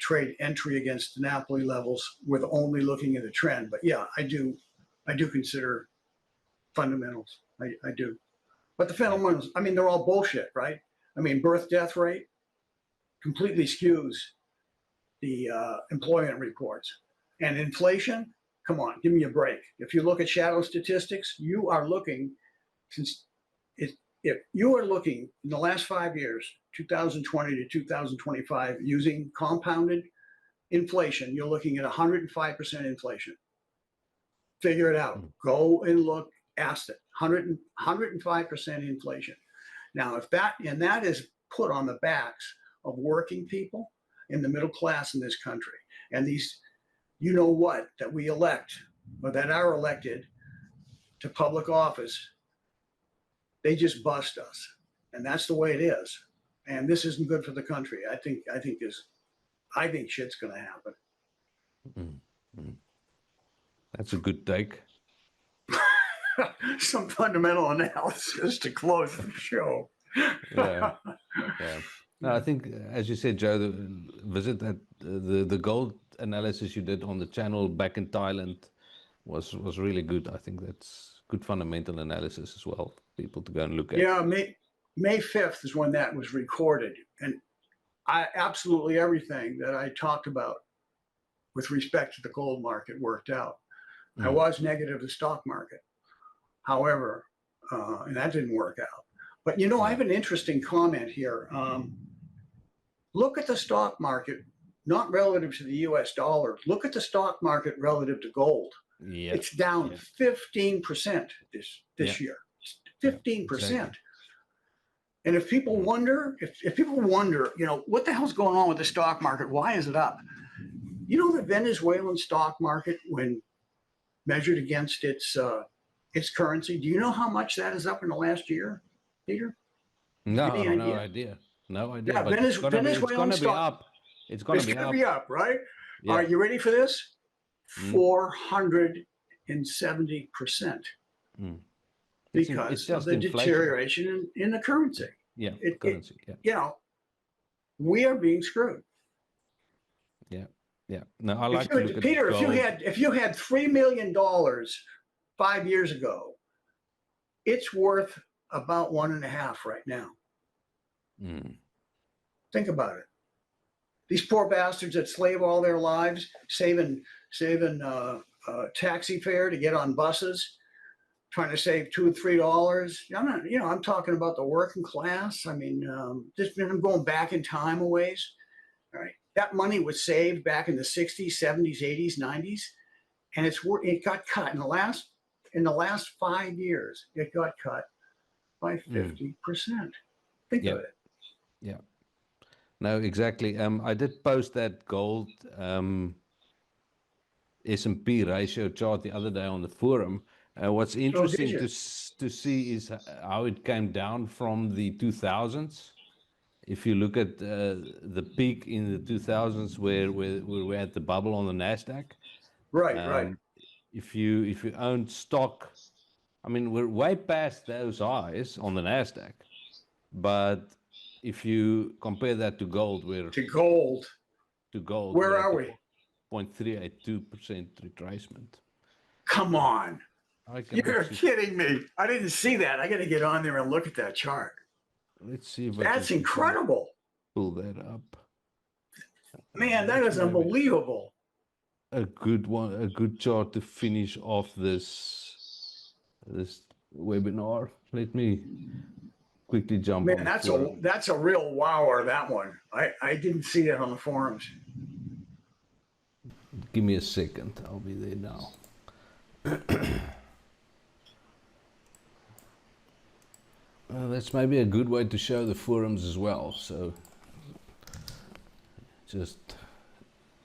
trade entry against DiNapoli levels with only looking at the trend. But yeah, I do consider fundamentals. I do. But the fundamentals, I mean, they're all bullshit, right? I mean, birth death rate completely skews the employment reports. And inflation, come on, give me a break. If you look at shadow statistics, you are looking, if you are looking in the last 5 years, 2020 to 2025, using compounded inflation, you're looking at 105% inflation. Figure it out. Go and look, ask it. 105% inflation. Now, if that is put on the backs of working people in the middle class in this country, and these, you know what, that we elect, or that are elected to public office, they just bust us. And that's the way it is. And this isn't good for the country. I think shit's going to happen. Mm-hmm. That's a good take. Some fundamental analysis to close the show. Yeah. No, I think, as you said, Joe, the gold analysis you did on the channel back in Thailand was really good. I think that's good fundamental analysis as well. People to go and look at. Yeah, May 5th is when that was recorded, and absolutely everything that I talked about with respect to the gold market worked out. I was negative the stock market. However, and that didn't work out. But, you know, I have an interesting comment here. Look at the stock market, not relative to the US dollar. Look at the stock market relative to gold. Yeah. It's down 15% this year. 15%. Exactly. And if people wonder, you know, what the hell's going on with the stock market? Why is it up? You know, the Venezuelan stock market, when measured against its currency. Do you know how much that is up in the last year, Peter? No, Any no idea? idea. No idea. Yeah, But it's gonna Venezuelan be stock. up. It's gonna It's be going to up. be up, right? Yeah. Are you ready for this? Mm. 470%. Mm. Because it's of just the inflation. deterioration in the currency. Yeah, It- currency. Yeah, You know, we are being screwed. yeah, yeah. No, I like to look at Peter, gold. if you had $3 million 5 years ago, it's worth about 1.5 right now. Mm. Think about it. These poor bastards that slave all their lives, saving taxi fare to get on buses, trying to save $2 or $3. I'm not, I'm talking about the working class. I mean, I'm going back in time a ways. All right, that money was saved back in the 60s, 70s, 80s, 90s, and it got cut in the last 5 years. It got cut by 50%. Think of it. Yeah. No, exactly. I did post that gold S&P ratio chart the other day on the forum. What's interesting you? to see is how it came down from the 2000s. If you look at the peak in the 2000s where we're at the bubble on the NASDAQ. Right. If you own stock, I mean, we're way past those highs on the NASDAQ. But if you compare that to gold, where Where are we? 0.382% retracement. Come on. You're see. kidding me. I didn't see that. I got to get on there and look at that chart. Let's see if That's incredible. Pull that up. Man, that is unbelievable. A good one, a good chart to finish off this webinar. Let me quickly jump on. Man, that's a real wower, that one. I didn't see that on the forums. Give me a second. I'll be there now. That's maybe a good way to show the forums as well. So just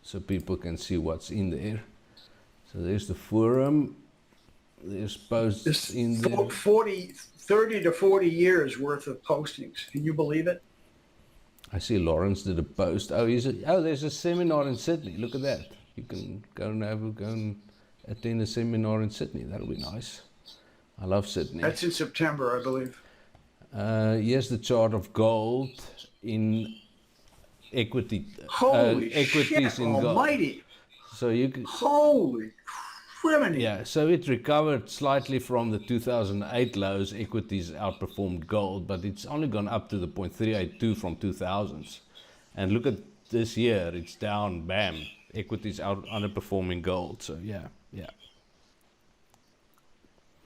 so people can see what's in there. So there's the forum. There's posts in there. 30 to 40 years worth of postings. Can you believe it? I see Lawrence did a post. Oh, there's a seminar in Sydney. Look at that. You can go and attend a seminar in Sydney. That'll be nice. I love Sydney. That's in September, I believe. Here's the chart of gold in equity. Holy equities shit, in gold. almighty. So you can. Holy criminy. Yeah, so it recovered slightly from the 2008 lows. Equities outperformed gold, but it's only gone up to the 0.382 from 2000s. And look at this year, it's down, bam. Equities underperforming gold. So yeah.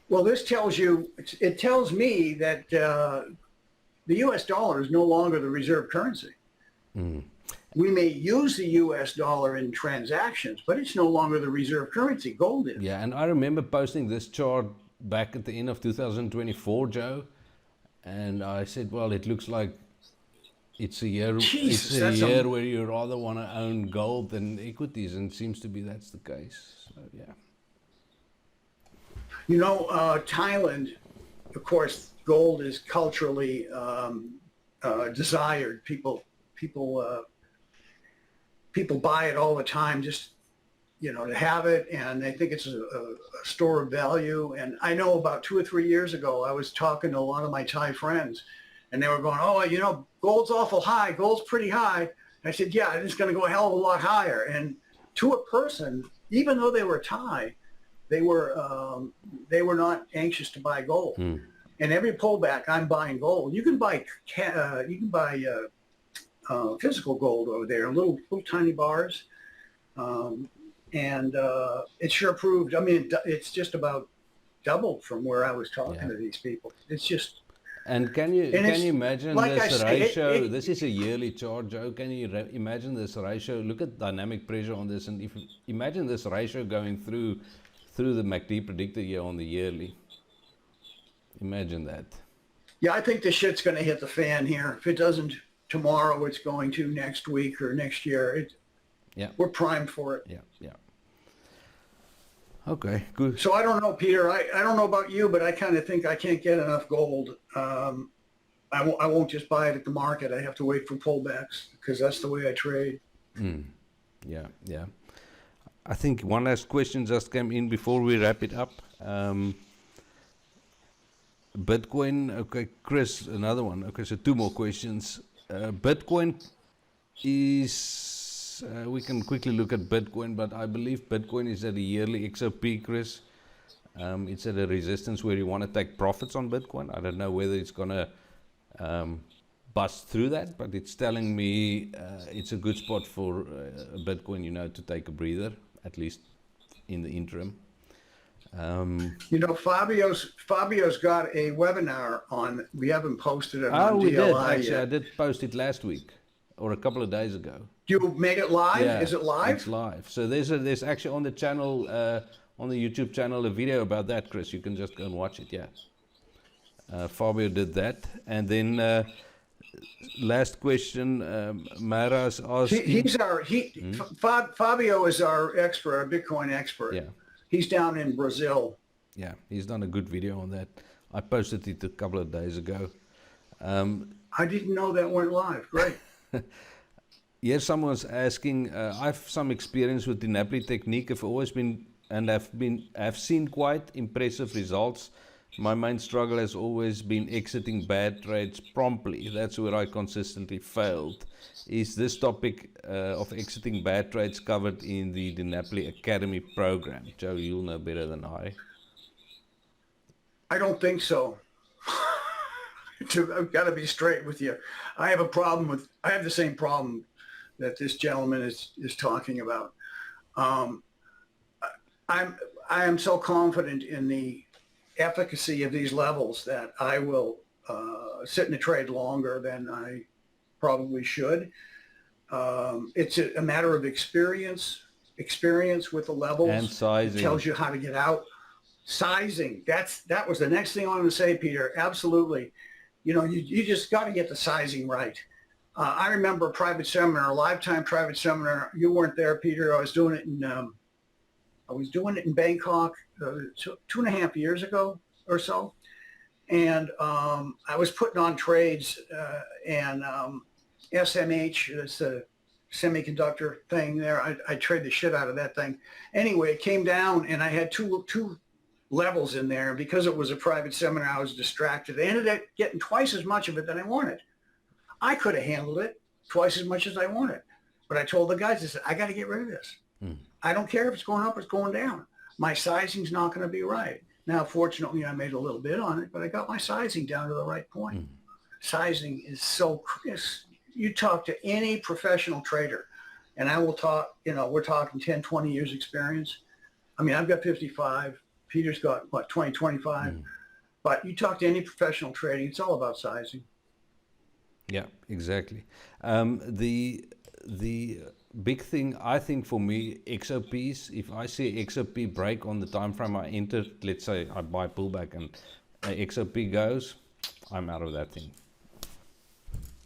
Well, this tells me that the U.S. dollar is no longer the reserve currency. We may use the U.S. dollar in transactions, but it's no longer the reserve currency. Gold is. Yeah, and I remember posting this chart back at the end of 2024, Joe, and I said, well, it looks like it's a year. Jesus, it's a year where you rather want to own gold than equities, and it seems to be that's the case. So yeah. You know, Thailand, of course, gold is culturally desired. People buy it all the time, just to have it, and they think it's a store of value. And I know about 2 or 3 years ago, I was talking to a lot of my Thai friends, and they were going, "Oh, gold's awful high. Gold's pretty high." And I said, "Yeah, it's going to go a hell of a lot higher." And to a person, even though they were Thai, they were not anxious to buy gold. And every pullback, I'm buying gold. You can buy physical gold over there, little tiny bars, and it sure proved. I mean, it's just about doubled from where I was talking to these people. It's just. And can you imagine like this ratio? This is a yearly chart, Joe. Can you imagine this ratio? Look at dynamic pressure on this, and if you imagine this ratio going through the MACD predictor here on the yearly. Imagine that. Yeah, I think the shit's going to hit the fan here. If it doesn't tomorrow, it's going to next week or next year. We're primed for it. Yeah. Okay, good. So I don't know, Peter. I don't know about you, but I kind of think I can't get enough gold. I won't just buy it at the market. I have to wait for pullbacks because that's the way I trade. Yeah, yeah. I think one last question just came in before we wrap it up. Bitcoin, okay, Chris, another one. Okay, so two more questions. Bitcoin is, we can quickly look at Bitcoin, but I believe Bitcoin is at a yearly XOP, Chris. It's at a resistance where you want to take profits on Bitcoin. I don't know whether it's going to bust through that, but it's telling me it's a good spot for Bitcoin, you know, to take a breather, at least in the interim. You know, Fabio's got a webinar on. We haven't posted it on we DLI did. Actually, yet. I did post it last week or a couple of days ago. You made it live? Yeah, Is it live? it's live. So there's actually on the channel, on the YouTube channel, a video about that, Chris. You can just go and watch it. Yeah. Fabio did that, and then last question. Mara's asking. Fabio is our expert, our Bitcoin expert. Yeah. He's down in Brazil. Yeah, he's done a good video on that. I posted it a couple of days ago. I didn't know that went live. Great. Yes, someone's asking. I've some experience with DiNapoli technique. I've always been and have seen quite impressive results. My main struggle has always been exiting bad trades promptly. That's where I consistently failed. Is this topic of exiting bad trades covered in the DiNapoli Academy program? Joe, you'll know better than I. I don't think so. I've got to be straight with you. I have the same problem that this gentleman is talking about. I am so confident in the efficacy of these levels that I will sit in a trade longer than I probably should. It's a matter of experience with the levels. And sizing. It tells you how to get out. Sizing. That was the next thing I wanted to say, Peter. Absolutely. You know, you just got to get the sizing right. I remember a private seminar, a lifetime private seminar. You weren't there, Peter. I was doing it in Bangkok 2.5 years ago or so. And I was putting on trades and SMH, that's the semiconductor thing there. I trade the shit out of that thing. Anyway, it came down and I had two levels in there. And because it was a private seminar, I was distracted. I ended up getting twice as much of it than I wanted. I could have handled it twice as much as I wanted. But I told the guys, I said, I got to get rid of this. I don't care if it's going up or it's going down. My sizing's not going to be right. Now, fortunately, I made a little bit on it, but I got my sizing down to the right point. Sizing is so, you talk to any professional trader, and I will talk, you know, we're talking 10, 20 years experience. I mean, I've got 55. Peter's got, 20, 25. But you talk to any professional trading, it's all about sizing. Yeah, exactly. The big thing, I think, for me, XOPs, if I see XOP break on the time frame I enter, let's say I buy pullback and XOP goes, I'm out of that thing.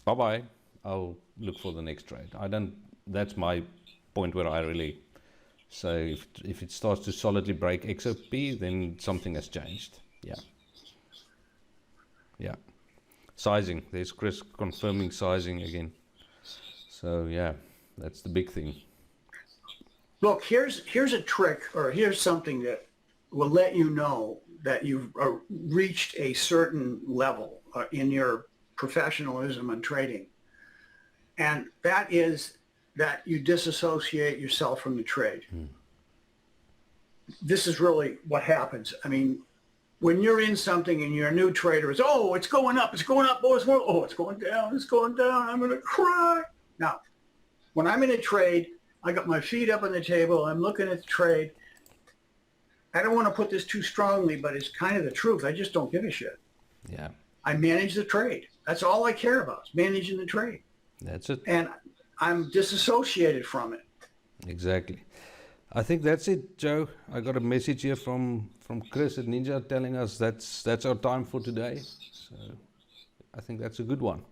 Bye-bye. I'll look for the next trade. That's my point where I really say if it starts to solidly break XOP, then something has changed. Yeah. Yeah. Sizing. There's Chris confirming sizing again. So yeah, that's the big thing. Look, here's a trick, or here's something that will let you know that you've reached a certain level in your professionalism and trading. And that is that you disassociate yourself from the trade. This is really what happens. I mean, when you're in something and you're a new trader, it's, oh, it's going up, boys. Oh, it's going down, I'm going to cry. Now, when I'm in a trade, I got my feet up on the table, I'm looking at the trade. I don't want to put this too strongly, but it's kind of the truth. I just don't give a shit. Yeah. I manage the trade. That's all I care about, is managing the trade. That's it. And I'm disassociated from it. Exactly. I think that's it, Joe. I got a message here from Chris at Ninja telling us that's our time for today. So I think that's a good one.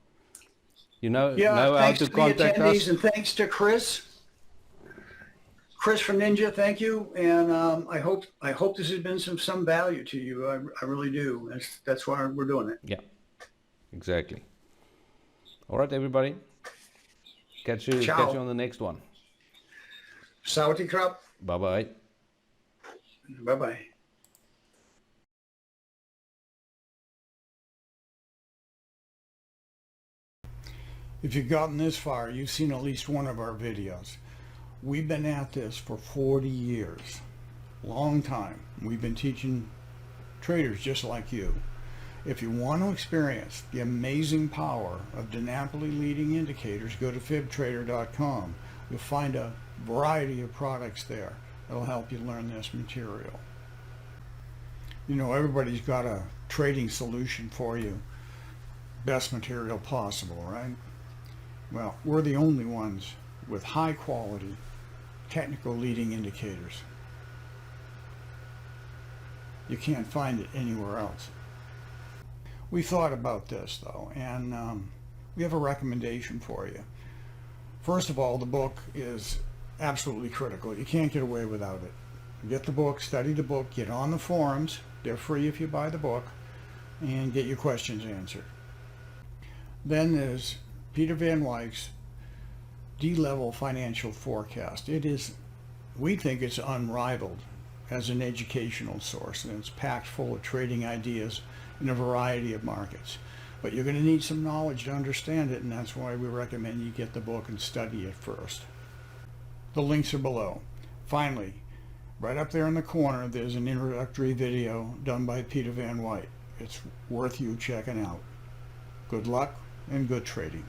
You know how Thanks to to contact the attendees us. and thanks to Chris. Chris from Ninja, thank you. And I hope this has been some value to you. I really do. That's why we're doing it. Yeah, exactly. All right, everybody. Catch you on the next one. Sauerkraut. Bye-bye. Bye-bye. If you've gotten this far, you've seen at least one of our videos. We've been at this for 40 years. Long time. We've been teaching traders just like you. If you want to experience the amazing power of DiNapoli leading indicators, go to fibtrader.com. You'll find a variety of products there that'll help you learn this material. You know, everybody's got a trading solution for you. Best material possible, right? Well, we're the only ones with high quality technical leading indicators. You can't find it anywhere else. We thought about this though, and we have a recommendation for you. First of all, the book is absolutely critical. You can't get away without it. Get the book, study the book, get on the forums. They're free if you buy the book, and get your questions answered. Then there's Peter Van Wyck's D-Level Financial Forecast. We think it's unrivaled as an educational source, and it's packed full of trading ideas in a variety of markets. But you're going to need some knowledge to understand it, and that's why we recommend you get the book and study it first. The links are below. Finally, right up there in the corner, there's an introductory video done by Peter Van Wyck. It's worth you checking out. Good luck and good trading.